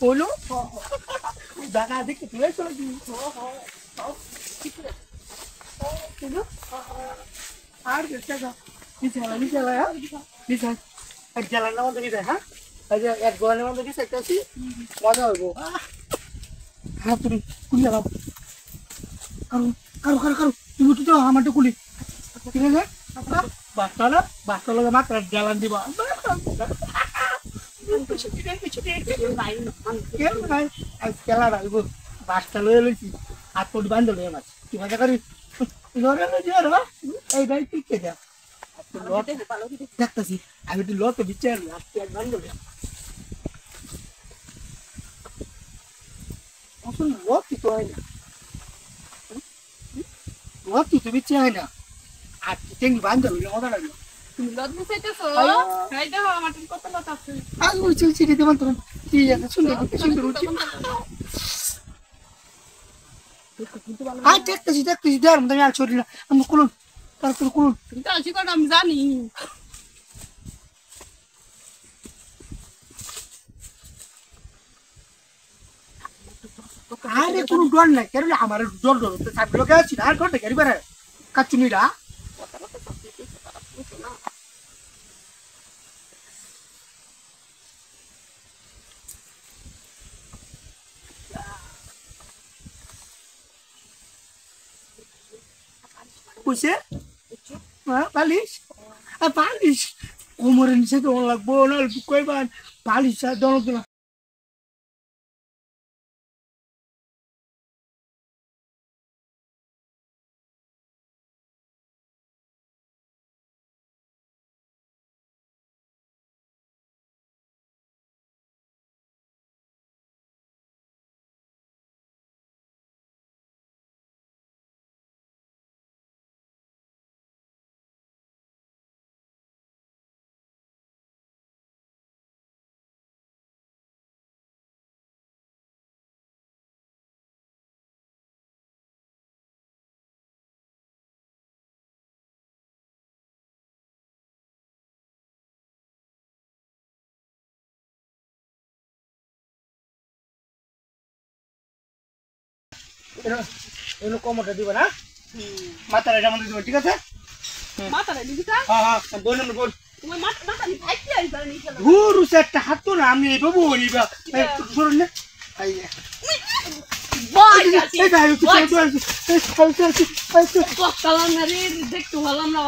হলো দাদা দেখতে তুলে চলে কি আর দেখতে যা নিচে এক জ্বালার নাম দেখি হ্যাঁ এক গোয়ালের মধ্যে কিছু একটা আছি মজা হইব হ্যাঁ তুমি কুলি লাগাও কারো তুমি উঠে যাও আমারটা কুলি ঠিক আছে বাচ্চা লাগে মাত্র জ্বালান দিবা খেলা রাখবো বাসটা লয়ে লইছি হাত পট বান্ধ লয়ে মাছ কি মজা করি লড়ে লই যার এইটাই ঠিক কে যা দেখতেছি আমি একটু লত বিচার হাত বান্ধ লয়ে আসলে লত তো হয় না লত তো বিচার হয় না আর টেঙ্গি বান্ধ লইলে মজা লাগলো তুমি লত বুঝাইতেছো খাই দাও আমার কত লত আছে আজ উঠছি চিঠি দেবেন তোর ঠিক আছে সুন্দর উঠছি আর দেখতেছি দেখ আমি আর ছড়ি না আমি কোন তারপর কোন তুমি তো আছি কারণ আমি জানি আরে কোন ডর নাই কেন আমার ডর তো সামনে লোকে আছি আর ডর দেখি বারে কাচুনিরা কইছে বালিশ বালিশ কোমরের নিচে তো লাগবো না কইবান বালিশ দন দিন এনো কোমরটা দিবা না মাথাটা যেমন দিবা ঠিক আছে মাথাটা দিবি তা হ্যাঁ বল তোমার মাথা নি ফাইতে আইবা নি খেলা ঘুরু সেটটা হাত তো না আমি এইভাবে বলিবা শুনুন না আইয়া বয় যাচ্ছি এই ভাই তুই চল বক্তালাম না রে দেখতে হলাম না